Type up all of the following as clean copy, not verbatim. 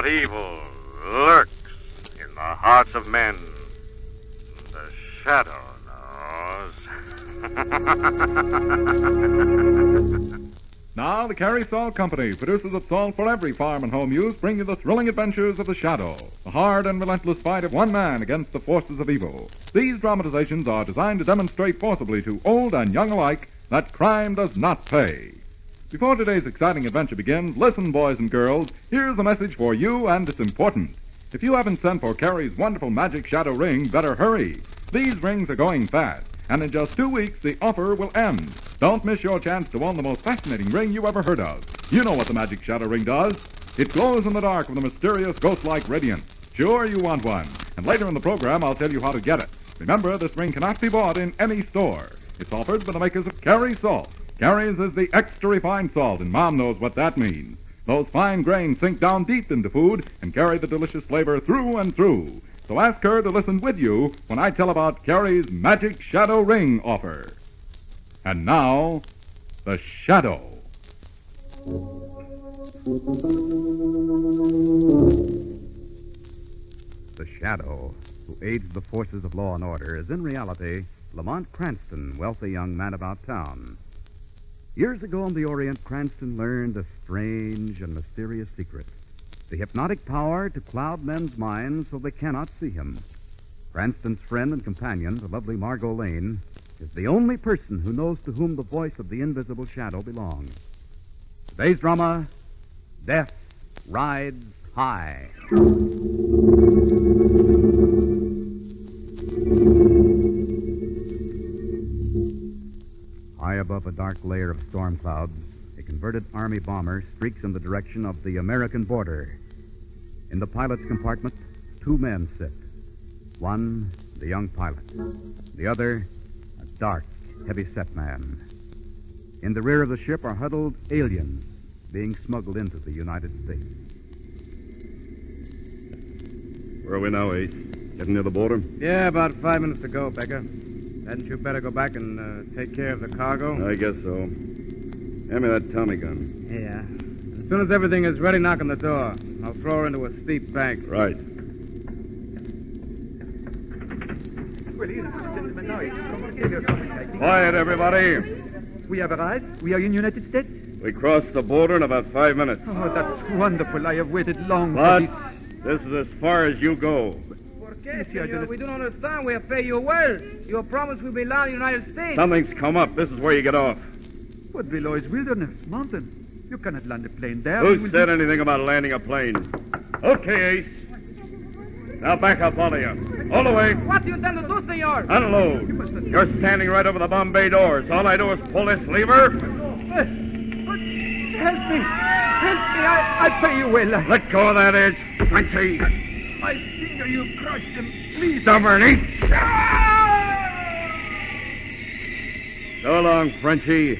But evil lurks in the hearts of men. The shadow knows. Now, the Carey Salt Company, producers of salt for every farm and home use, bring you the thrilling adventures of the Shadow, the hard and relentless fight of one man against the forces of evil. These dramatizations are designed to demonstrate forcibly to old and young alike that crime does not pay. Before today's exciting adventure begins, listen, boys and girls, here's a message for you, and it's important. If you haven't sent for Carey's wonderful magic shadow ring, better hurry. These rings are going fast, and in just 2 weeks, the offer will end. Don't miss your chance to own the most fascinating ring you ever heard of. You know what the magic shadow ring does. It glows in the dark with a mysterious ghost-like radiance. Sure, you want one. And later in the program, I'll tell you how to get it. Remember, this ring cannot be bought in any store. It's offered by the makers of Carey Salt. Carey's is the extra refined salt, and Mom knows what that means. Those fine grains sink down deep into food and carry the delicious flavor through and through. So ask her to listen with you when I tell about Carey's Magic Shadow Ring offer. And now, the Shadow. The Shadow, who aids the forces of law and order, is in reality Lamont Cranston, wealthy young man about town. Years ago in the Orient, Cranston learned a strange and mysterious secret. The hypnotic power to cloud men's minds so they cannot see him. Cranston's friend and companion, the lovely Margot Lane, is the only person who knows to whom the voice of the invisible shadow belongs. Today's drama, Death Rides High. High above a dark layer of storm clouds, a converted Army bomber streaks in the direction of the American border. In the pilot's compartment, 2 men sit. One, the young pilot. The other, a dark, heavy-set man. In the rear of the ship are huddled aliens being smuggled into the United States. Where are we now, Ace? Getting near the border? Yeah, about 5 minutes to go, Becker. Hadn't you better go back and take care of the cargo? I guess so. Hand me that Tommy gun. Yeah. As soon as everything is ready, knock on the door. I'll throw her into a steep bank. Right. Quiet, everybody. We have arrived. We are in United States. We crossed the border in about 5 minutes. Oh, that's wonderful. I have waited long But for this. this is as far as you go. Senor, we don't understand. We have paid you well. Your promise will be allowed in the United States. Something's come up. This is where you get off. But below is wilderness, mountain. You cannot land a plane there. Who said anything about landing a plane? Okay, Ace. Now back up, all of you. All the way. What do you intend to do, senor? Unload. You're standing right over the bomb bay doors. All I do is pull this lever. Help me. Help me. I pay you well. Let go of that edge, Frenchy. My finger, you crushed him. Please. Stubborn, eat. So long, Frenchy.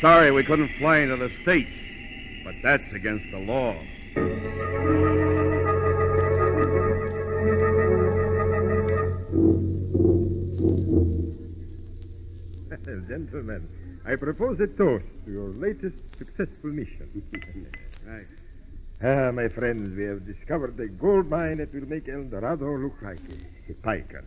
Sorry we couldn't fly into the States, but that's against the law. Gentlemen, I propose a toast to your latest successful mission. Right. My friends, we have discovered a gold mine that will make El Dorado look like a piker.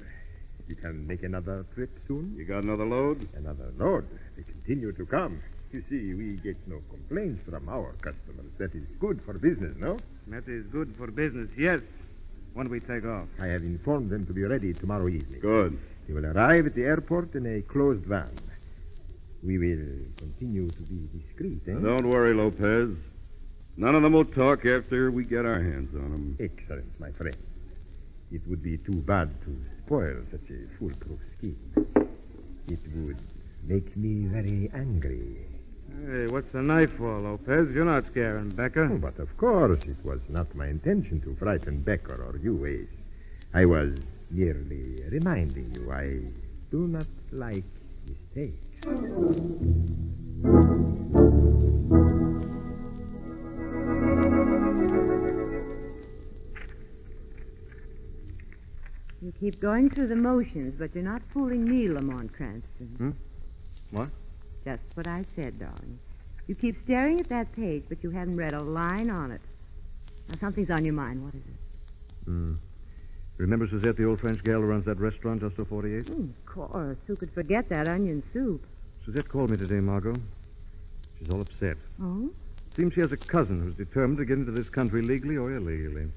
You can make another trip soon? You got another load? Another load. They continue to come. You see, we get no complaints from our customers. That is good for business, no? That is good for business, yes. When we take off. I have informed them to be ready tomorrow evening. Good. They will arrive at the airport in a closed van. We will continue to be discreet, eh? Don't worry, Lopez. None of them will talk after we get our hands on them. Excellent, my friend. It would be too bad to spoil such a foolproof scheme. It would make me very angry. Hey, what's the knife for, Lopez? You're not scaring Becker. Oh, but of course, it was not my intention to frighten Becker or you, Ace. I was merely reminding you I do not like mistakes. You keep going through the motions, but you're not fooling me, Lamont Cranston. What? Just what I said, darling. You keep staring at that page, but you haven't read a line on it. Now, something's on your mind. What is it? Remember Suzette, the old French gal who runs that restaurant just off 48? Of course. Who could forget that onion soup? Suzette called me today, Margot. She's all upset. Oh? Seems she has a cousin who's determined to get into this country legally or illegally.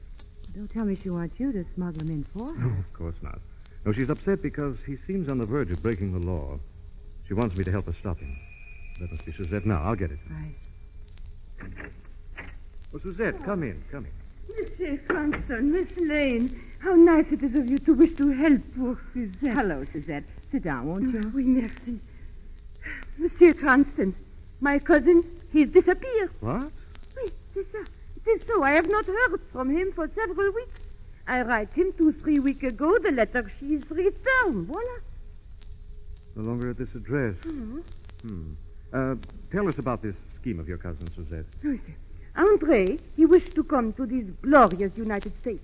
Don't tell me she wants you to smuggle him in for her. No, of course not. No, she's upset because he seems on the verge of breaking the law. She wants me to help her stop him. That must be Suzette now. I'll get it. Right. Oh, Suzette, come in. Monsieur Cranston, Miss Lane, how nice it is of you to wish to help poor Suzette. Hello, Suzette. Sit down, won't you? Oui, merci. Monsieur Cranston, my cousin, he's disappeared. What? Oui, c'est ça. It is so. I have not heard from him for several weeks. I write him 2-3 weeks ago. The letter she's returned. Voila. No longer at this address. Tell us about this scheme of your cousin, Suzette. Andre, he wished to come to these glorious United States.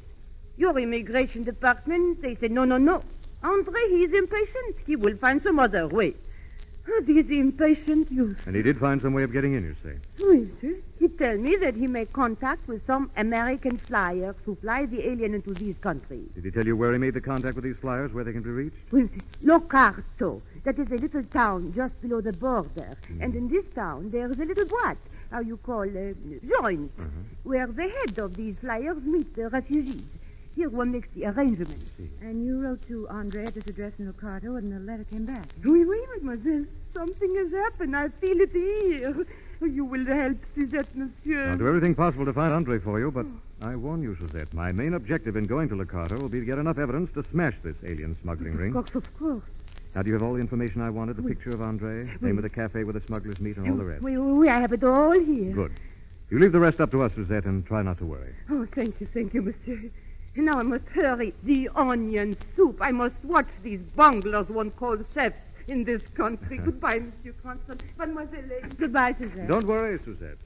Your immigration department, they said, no. Andre, he is impatient. He will find some other way. These impatient youth. And he did find some way of getting in, you say? Oui, sir. He tell me that he made contact with some American flyers who fly the alien into these countries. Did he tell you where he made the contact with these flyers, where they can be reached? Oui, sir. Locarto. That is a little town just below the border. And in this town, there is a little boîte, how you call, joint, where the head of these flyers meet the refugees. Here one makes the arrangements. And you wrote to Andre at this address in Locarto, and the letter came back. Oui, mademoiselle. Something has happened. I feel it here. You will help Suzette, monsieur. I'll do everything possible to find Andre for you, but I warn you, Suzette, my main objective in going to Locarto will be to get enough evidence to smash this alien smuggling ring. Of course. Now, do you have all the information I wanted? The picture of Andre, name of the cafe where the smugglers meet, and all the rest? Oui, I have it all here. Good. You leave the rest up to us, Suzette, and try not to worry. Oh, thank you, monsieur. Now I must hurry. The onion soup. I must watch these bunglers one calls chefs in this country. Goodbye, Monsieur Cranston. Mademoiselle Lane. Goodbye, Suzette. Don't worry, Suzette.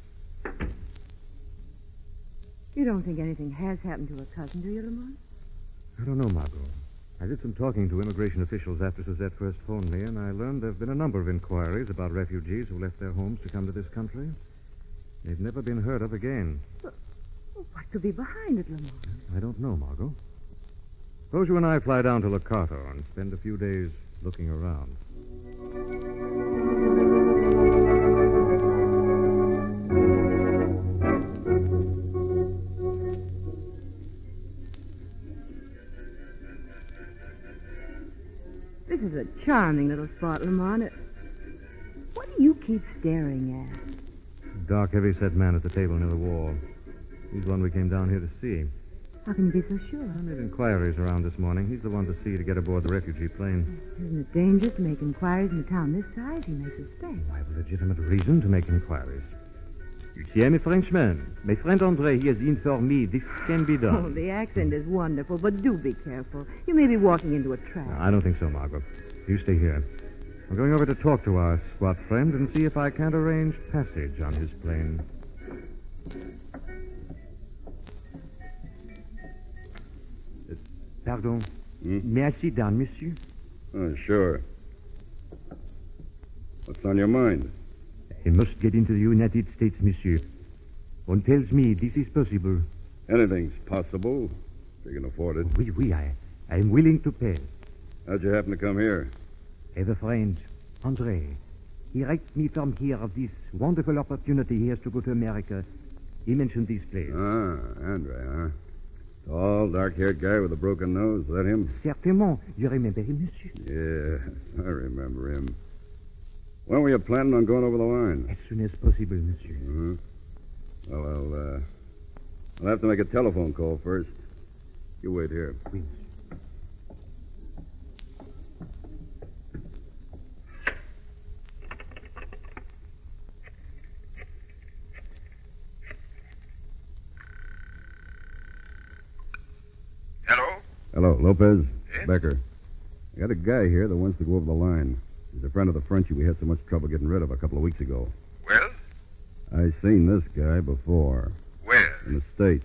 You don't think anything has happened to her cousin, do you, Lamont? I don't know, Margot. I did some talking to immigration officials after Suzette first phoned me, and I learned there have been a number of inquiries about refugees who left their homes to come to this country. They've never been heard of again. What could be behind it, Lamont? I don't know, Margot. Suppose you and I fly down to Locarto and spend a few days looking around. This is a charming little spot, Lamont. What do you keep staring at? Dark, heavy-set man at the table near the wall. He's the one we came down here to see. How can you be so sure? I made inquiries around this morning. He's the one to see to get aboard the refugee plane. Isn't it dangerous to make inquiries in a town this size? He may suspect. I have a legitimate reason to make inquiries. You see, I'm a Frenchman. My friend Andre, he has informed me this can be done. Oh, the accent is wonderful, but do be careful. You may be walking into a trap. No, I don't think so, Margot. You stay here. I'm going over to talk to our squat friend and see if I can't arrange passage on his plane. Pardon. May I sit down, monsieur? Oh, sure. What's on your mind? I must get into the United States, monsieur. One tells me this is possible. Anything's possible, if you can afford it. Oui, I am willing to pay. How'd you happen to come here? I have a friend, Andre. He writes me from here of this wonderful opportunity he has to go to America. He mentioned this place. Ah, Andre, huh? Tall, dark-haired guy with a broken nose. Is that him? Certainement. You remember him, monsieur? Yeah, I remember him. When were you planning on going over the line? As soon as possible, monsieur. Mm-hmm. Well, I'll have to make a telephone call first. You wait here. Oui, monsieur. Hello, Lopez. Yes? Becker. I got a guy here that wants to go over the line. He's a friend of the Frenchie we had so much trouble getting rid of a couple of weeks ago. Well? I seen this guy before. Where? In the States.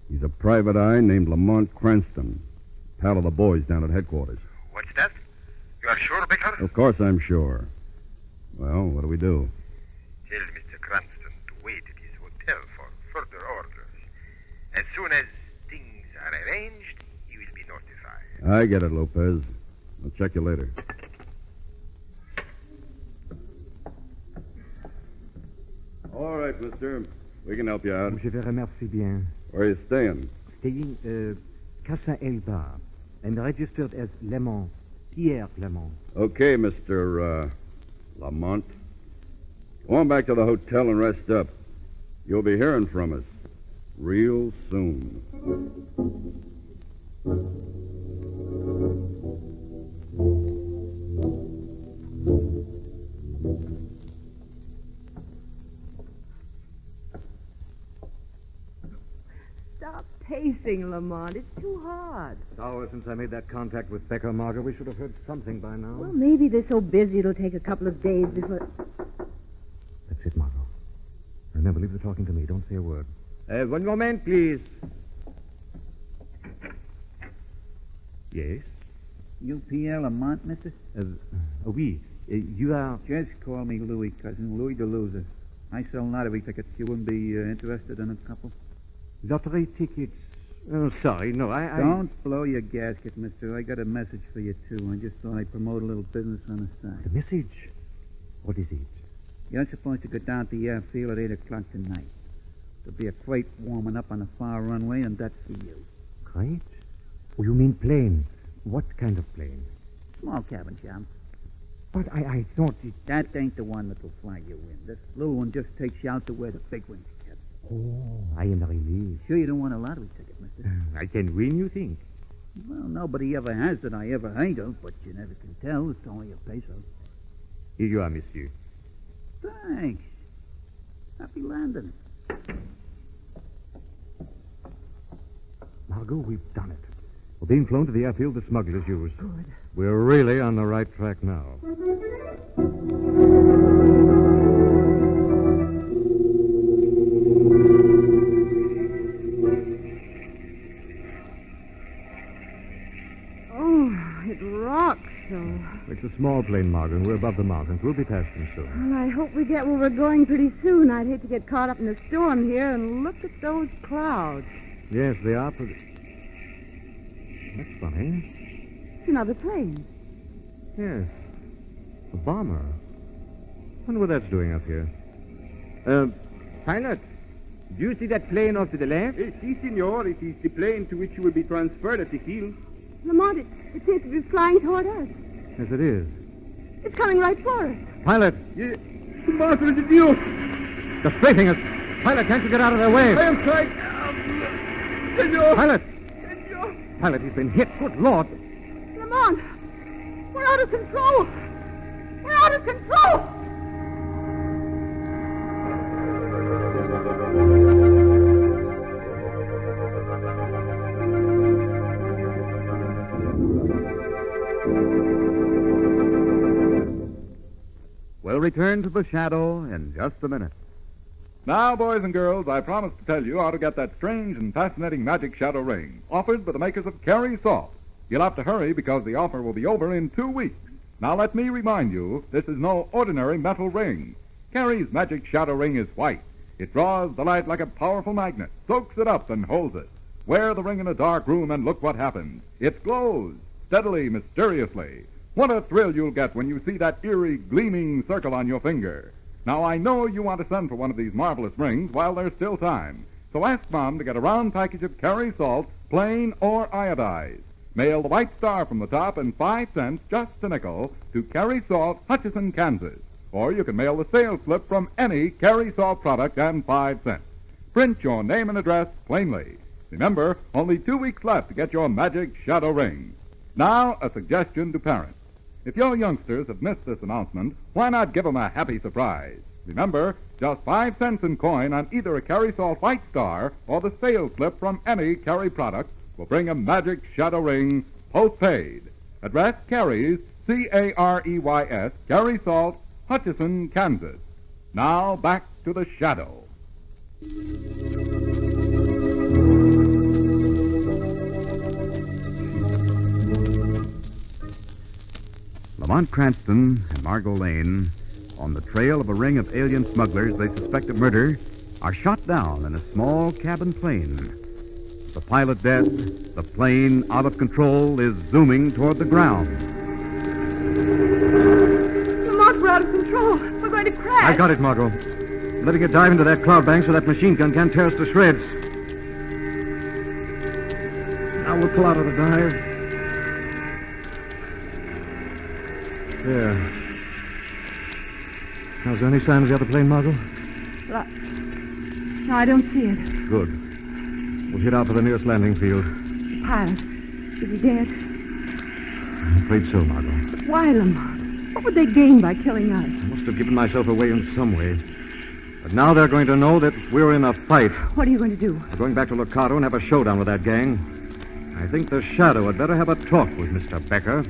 He's a private eye named Lamont Cranston. Pal of the boys down at headquarters. What's that? You are sure, Becker? Of course I'm sure. Well, what do we do? Tell Mr. Cranston to wait at his hotel for further orders. As soon as things are arranged, he will be notified. I get it, Lopez. I'll check you later. All right, mister. We can help you out. Je vous remercie bien. Where are you staying? Staying, Casa Elba, and registered as Lemont, Pierre Lemont. Okay, Mr. Lamont. Go on back to the hotel and rest up. You'll be hearing from us real soon. Stop pacing, Lamont. It's too hard. It's hours since I made that contact with Becker, Margot. We should have heard something by now. Well, maybe they're so busy it'll take a couple of days before... That's it, Margot. Remember, leave the talking to me. Don't say a word. One moment, please. Yes? You Pierre Lamont, mister? Oui. You are... Just call me Louis, cousin. Louis the loser. I sell lottery tickets. You wouldn't be interested in a couple? Lottery tickets. Oh, sorry. No, I... Don't blow your gasket, mister. I got a message for you, too. I just thought I'd promote a little business on the side. The message? What is it? You're supposed to go down to the airfield at 8 o'clock tonight. There'll be a crate warming up on the far runway, and that's for you. Crate? Oh, you mean plane. What kind of plane? Small cabin, John. But I thought it... That ain't the one that'll fly you in. This little one just takes you out to where the big one's kept. Oh, I am relieved. Sure you don't want a lottery ticket, mister? I can win, you think? Well, nobody ever has that I ever heard of, but you never can tell. It's only a peso. Here you are, monsieur. Thanks. Happy landing. Margot, we've done it. We're being flown to the airfield the smugglers use. Good. We're really on the right track now. Oh, it rocks so. It's a small plane, Margot, and we're above the mountains. We'll be past them soon. Well, I hope we get where we're going pretty soon. I'd hate to get caught up in the storm here, and look at those clouds. Yes, they are pretty... That's funny. It's another plane. Yes. A bomber. Wonder what that's doing up here. Pilot, do you see that plane off to the left? Si, senor. It is the plane to which you will be transferred at the heel. Lamont, it seems to be flying toward us. Yes, it is. It's coming right for us. Pilot! Master de Dios! They're strafing us! Pilot, can't you get out of their way? I am trying. Senor! Pilot! Pilot, he's been hit. Good Lord! Lamont, we're out of control. We're out of control. We'll return to the shadow in just a minute. Now, boys and girls, I promised to tell you how to get that strange and fascinating magic shadow ring, offered by the makers of Carrie Salt. You'll have to hurry because the offer will be over in 2 weeks. Now, let me remind you, this is no ordinary metal ring. Carrie's magic shadow ring is white. It draws the light like a powerful magnet, soaks it up, and holds it. Wear the ring in a dark room and look what happens. It glows, steadily, mysteriously. What a thrill you'll get when you see that eerie, gleaming circle on your finger. Now, I know you want to send for one of these marvelous rings while there's still time. So ask Mom to get a round package of Carrie Salt, plain or iodized. Mail the white star from the top and 5 cents, just a nickel, to Carrie Salt, Hutchinson, Kansas. Or you can mail the sales slip from any Carrie Salt product and 5 cents. Print your name and address plainly. Remember, only 2 weeks left to get your magic shadow ring. Now, a suggestion to parents. If your youngsters have missed this announcement, why not give them a happy surprise? Remember, just 5 cents in coin on either a Carrie Salt White Star or the sales slip from any Carrie product will bring a magic shadow ring postpaid. Address Carrie's, C-A-R-E-Y-S, Carrie Salt, Hutchinson, Kansas. Now, back to the shadow. Lamont Cranston and Margot Lane, on the trail of a ring of alien smugglers they suspect of murder, are shot down in a small cabin plane. The pilot dead, the plane out of control is zooming toward the ground. Lamont, we're out of control. We're going to crash. I got it, Margot. I'm letting it dive into that cloud bank so that machine gun can't tear us to shreds. Now we'll pull out of the dive. There. Now, is there any sign of the other plane, Margot? No, I don't see it. Good. We'll head out for the nearest landing field. The pilot. Is he dead? I'm afraid so, Margot. Why, Lamont? What would they gain by killing us? I must have given myself away in some way. But now they're going to know that we're in a fight. What are you going to do? We're going back to Locato and have a showdown with that gang. I think the Shadow had better have a talk with Mr. Becker.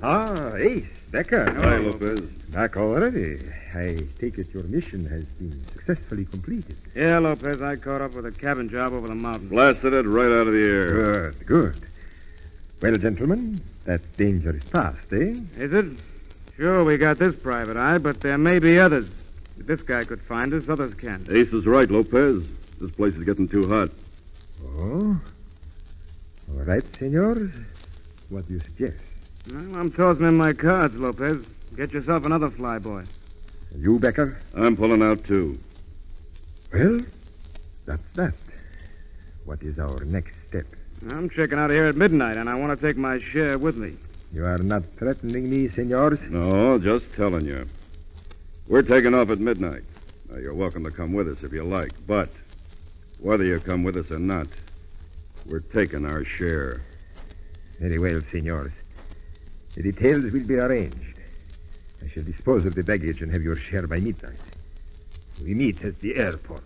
Ah, Ace, Becker. Hi, Lopez. Back already. I take it your mission has been successfully completed. Yeah, Lopez, I caught up with a cabin job over the mountain. Blasted it right out of the air. Good, good. Well, gentlemen, that danger is past, eh? Is it? Sure, we got this private eye, but there may be others. If this guy could find us, others can't. Ace is right, Lopez. This place is getting too hot. Oh? All right, senor. What do you suggest? Well, I'm tossing in my cards, Lopez. Get yourself another flyboy. You, Becker? I'm pulling out, too. Well, that's that. What is our next step? I'm checking out of here at midnight, and I want to take my share with me. You are not threatening me, senors? No, just telling you. We're taking off at midnight. Now, you're welcome to come with us if you like, but whether you come with us or not, we're taking our share. Very well, senors. The details will be arranged. I shall dispose of the baggage and have your share by midnight. We meet at the airport.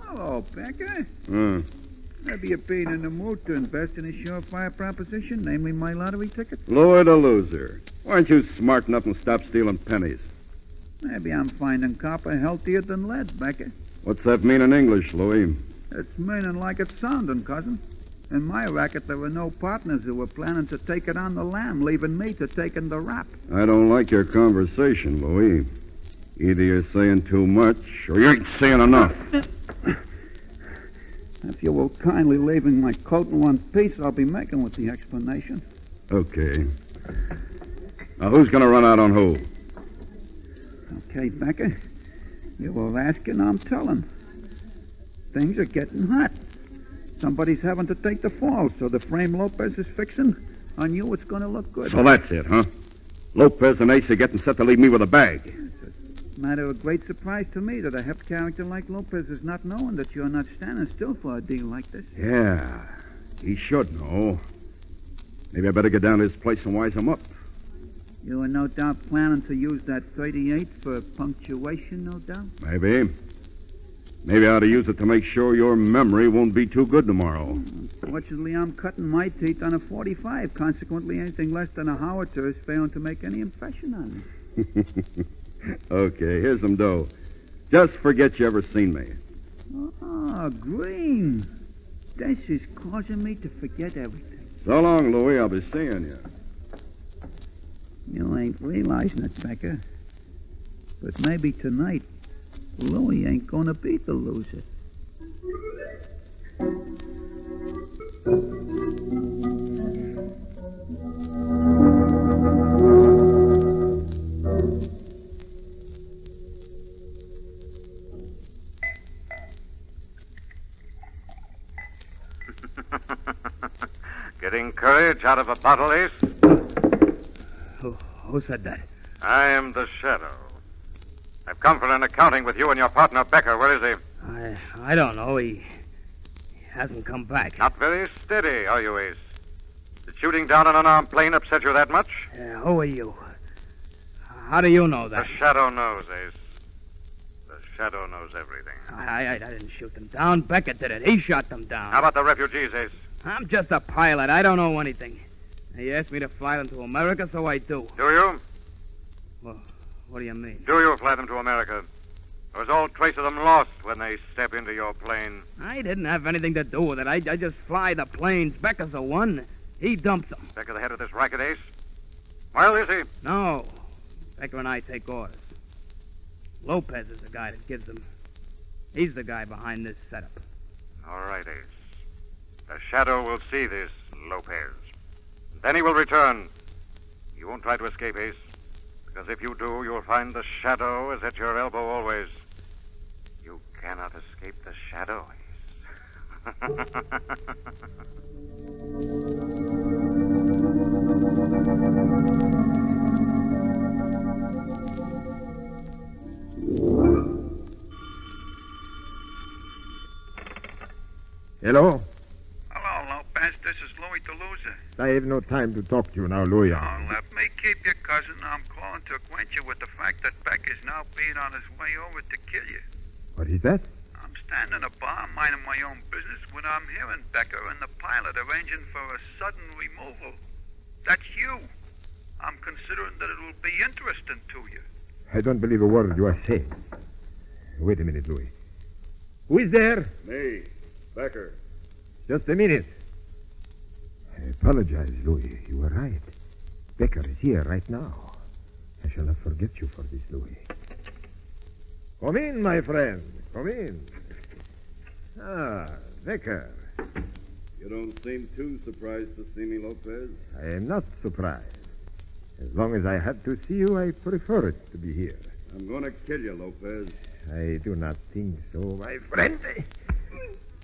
Hello, Becker. Hmm. Maybe you've been in the mood to invest in a surefire proposition, namely my lottery ticket. Louis the loser. Why aren't you smart enough and stop stealing pennies? Maybe I'm finding copper healthier than lead, Becker. What's that mean in English, Louis? It's meaning like it's sounding, cousin. In my racket, there were no partners who were planning to take it on the lam, leaving me to take in the rap. I don't like your conversation, Louis. Either you're saying too much or you ain't saying enough. If you will kindly leaving my coat in one piece, I'll be making with the explanation. Okay. Now, who's going to run out on who? Okay, Becker. You were asking, I'm telling. Things are getting hot. Somebody's having to take the fall, so the frame Lopez is fixing, on you it's going to look good. So that's it, huh? Lopez and Ace are getting set to leave me with a bag. It's a matter of great surprise to me that a hep character like Lopez is not knowing that you're not standing still for a deal like this. Yeah, he should know. Maybe I better get down to his place and wise him up. You were no doubt planning to use that 38 for punctuation, no doubt? Maybe. Maybe I ought to use it to make sure your memory won't be too good tomorrow. Fortunately, I'm cutting my teeth on a 45. Consequently, anything less than a howitzer is failing to make any impression on me. Okay, here's some dough. Just forget you ever seen me. Oh, Green. This is causing me to forget everything. So long, Louis. I'll be seeing you. You ain't realizing it, Becker. But maybe tonight, Louis ain't gonna be the loser. Getting courage out of a bottle, Ace? Who said that? I am the Shadow. I've come for an accounting with you and your partner, Becker. Where is he? I don't know. He hasn't come back. Not very steady, are you, Ace? Did shooting down an unarmed plane upset you that much? Who are you? How do you know that? The Shadow knows, Ace. The Shadow knows everything. I didn't shoot them down. Becker did it. He shot them down. How about the refugees, Ace? I'm just a pilot. I don't know anything. He asked me to fly them to America, so I do. Do you? Well, what do you mean? Do you fly them to America? Or is all trace of them lost when they step into your plane? I didn't have anything to do with it. I just fly the planes. Becker's the one. He dumps them. Becker the head of this racket, Ace? Well, is he? No. Becker and I take orders. Lopez is the guy that gives them. He's the guy behind this setup. All right, Ace. The Shadow will see this, Lopez. Then he will return. You won't try to escape, Ace. Because if you do, you'll find the Shadow is at your elbow always. You cannot escape the Shadow, Ace. Hello? Hello, Lopez. This is Louis the Loser. I have no time to talk to you now, Louis. Oh, let me keep you, cousin. I'm calling to acquaint you with the fact that Beck is now being on his way over to kill you. What is that? I'm standing in a bar minding my own business when I'm hearing Becker and the pilot arranging for a sudden removal. That's you. I'm considering that it will be interesting to you. I don't believe a word you are saying. Wait a minute, Louis. Who is there? Me, Becker. Just a minute. I apologize, Louis. You were right. Becker is here right now. I shall not forget you for this, Louis. Come in, my friend. Come in. Ah, Becker. You don't seem too surprised to see me, Lopez. I am not surprised. As long as I have to see you, I prefer it to be here. I'm going to kill you, Lopez. I do not think so, my friend.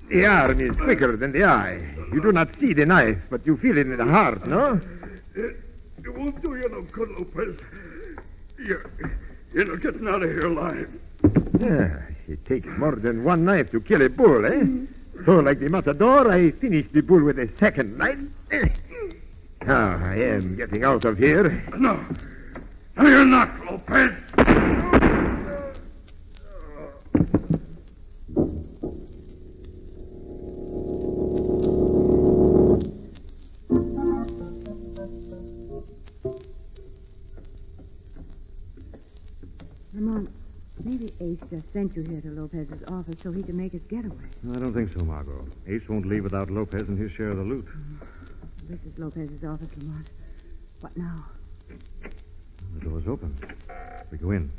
The arm is quicker than the eye. You do not see the knife, but you feel it in the heart, no? It won't do you no good, Lopez. You're not getting out of here alive. Yeah, it takes more than one knife to kill a bull, eh? So, like the matador, I finish the bull with a second knife. Now, I am getting out of here. No. No, you're not, Lopez. Lamont, maybe Ace just sent you here to Lopez's office so he can make his getaway. I don't think so, Margot. Ace won't leave without Lopez and his share of the loot. This is Lopez's office, Lamont. What now? The door's open. We go in.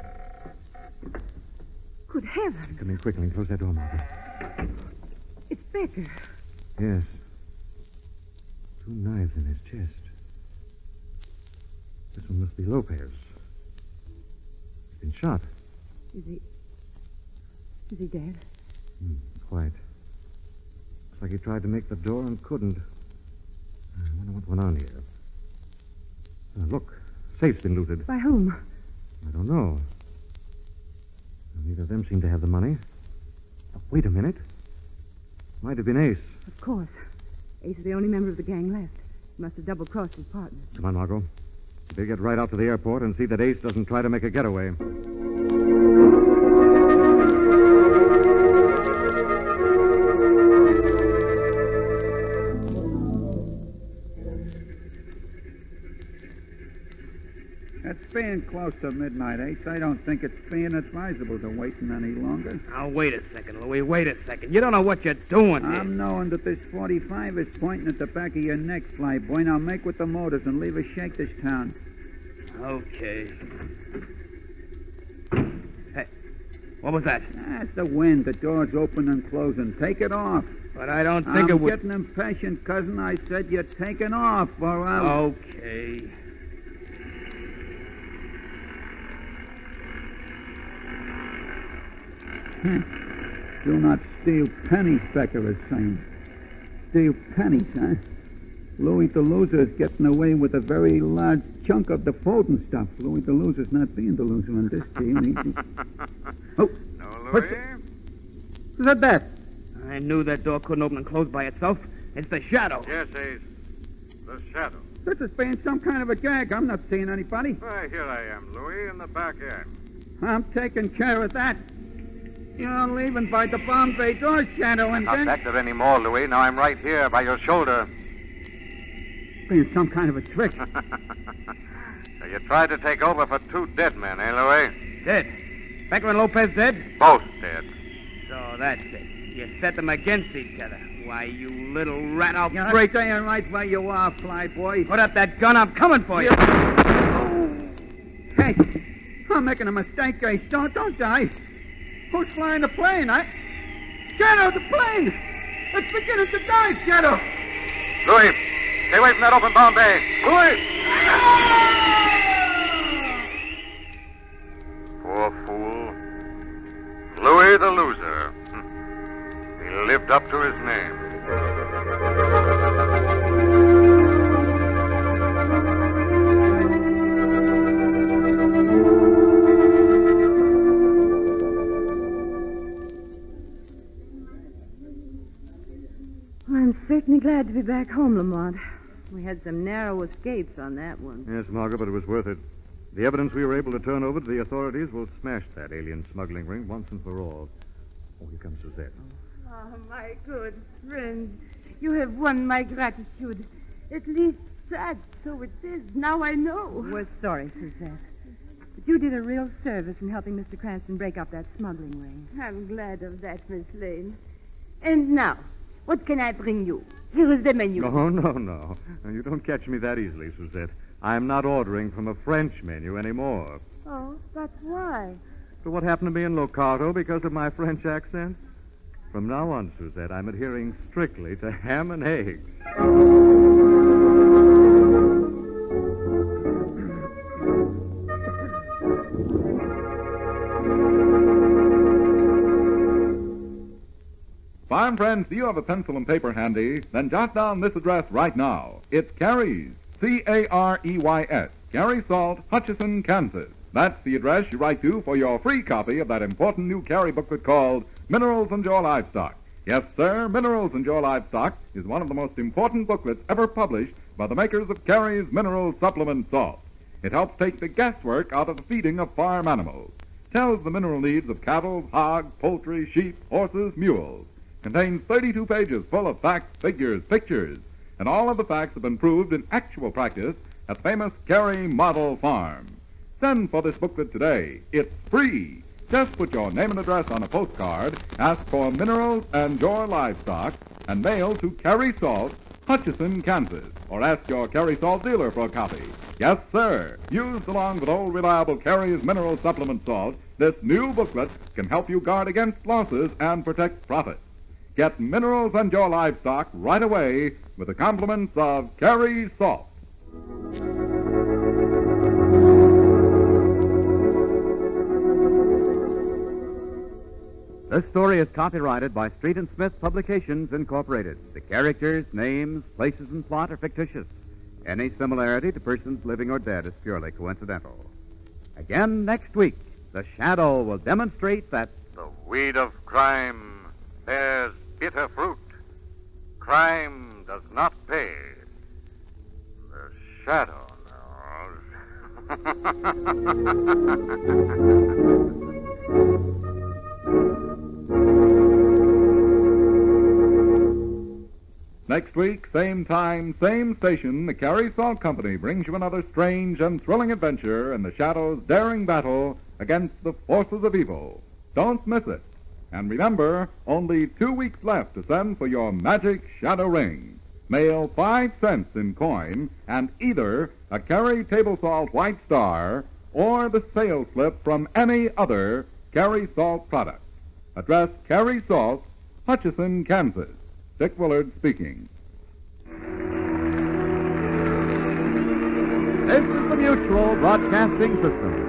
Good heavens. Come in quickly and close that door, Margot. It's Becker. Yes. 2 knives in his chest. This one must be Lopez. He's been shot. Is he dead? Quite. Looks like he tried to make the door and couldn't. I wonder what went on here. Look, safe's been looted. By whom? I don't know. Neither of them seem to have the money. Oh, wait a minute. Might have been Ace. Of course. Ace is the only member of the gang left. He must have double-crossed his partner. Come on, Margot. We'll get right out to the airport and see that Ace doesn't try to make a getaway. It's being close to midnight, Ace. I don't think it's being advisable to wait any longer. Now, wait a second, Louis. Wait a second. You don't know what you're doing here. I'm knowing that this 45 is pointing at the back of your neck, flyboy. Now make with the motors and leave us shake this town. Okay. Hey, what was that? That's the wind. The door's open and closing. Take it off. But I don't think it would... I'm getting impatient, cousin. I said you're taking off, or else... Okay. Do not steal pennies, Becker is saying. Steal pennies, huh? Louis the Loser is getting away with a very large chunk of the folding stuff. Louis the Loser's not being the loser in this deal. Oh, No, what's Louis? Who said that? I knew that door couldn't open and close by itself. It's the Shadow. Yes, Ace. The Shadow. This is being some kind of a gag. I'm not seeing anybody. Why, here I am, Louis, in the back end. I'm taking care of that. You're leaving by the Bombay door, Shadow, and Not then... back there anymore, Louis. Now I'm right here by your shoulder. being some kind of a trick. So you tried to take over for two dead men, eh, Louis? Dead. Becker and Lopez dead? Both dead. So that's it. You set them against each other. Why, you little rat, I'll You're break... staying right where you are, flyboy. Put up that gun, I'm coming for you. Hey, I'm making a mistake, Ace. Don't die. Who's flying the plane? Shadow, the plane! It's beginning to die, Shadow! Louis, stay away from that open bomb bay. Louis! Poor fool. Louis the loser. He lived up to his name. I'm certainly glad to be back home, Lamont. We had some narrow escapes on that one. Yes, Margaret, but it was worth it. The evidence we were able to turn over to the authorities will smash that alien smuggling ring once and for all. Oh, here comes Suzette. Oh, my good friend. You have won my gratitude. At least that, so it is. Now I know. We're sorry, Suzette. But you did a real service in helping Mr. Cranston break up that smuggling ring. I'm glad of that, Miss Lane. And now, what can I bring you? Here is the menu. No, no, no. You don't catch me that easily, Suzette. I'm not ordering from a French menu anymore. Oh, but why? So what happened to me in Locarno because of my French accent? From now on, Suzette, I'm adhering strictly to ham and eggs. Farm friends, do you have a pencil and paper handy? Then jot down this address right now. It's Carey's, C-A-R-E-Y-S, Carey Salt, Hutchinson, Kansas. That's the address you write to for your free copy of that important new Carey booklet called Minerals and Your Livestock. Yes, sir, Minerals and Your Livestock is one of the most important booklets ever published by the makers of Carey's Mineral Supplement Salt. It helps take the guesswork out of the feeding of farm animals. Tells the mineral needs of cattle, hogs, poultry, sheep, horses, mules. Contains 32 pages full of facts, figures, pictures, and all of the facts have been proved in actual practice at famous Carey Model Farm. Send for this booklet today. It's free. Just put your name and address on a postcard, ask for Minerals and Your Livestock, and mail to Carey Salt, Hutchinson, Kansas, or ask your Carey Salt dealer for a copy. Yes, sir. Used along with old reliable Carey's Mineral Supplement Salt, this new booklet can help you guard against losses and protect profits. Get Minerals and Your Livestock right away with the compliments of Carey Salt. This story is copyrighted by Street and Smith Publications, Incorporated. The characters, names, places, and plot are fictitious. Any similarity to persons living or dead is purely coincidental. Again next week, the Shadow will demonstrate that The weed of crime bears bitter fruit. Crime does not pay. The shadow knows. Next week, same time, same station, the Carey Salt Company brings you another strange and thrilling adventure in the Shadow's daring battle against the forces of evil. Don't miss it. And remember, only 2 weeks left to send for your magic Shadow Ring. Mail 5 cents in coin and either a Carey Table Salt White Star or the sales slip from any other Carey Salt product. Address Carey Salt, Hutchinson, Kansas. Dick Willard speaking. This is the Mutual Broadcasting System.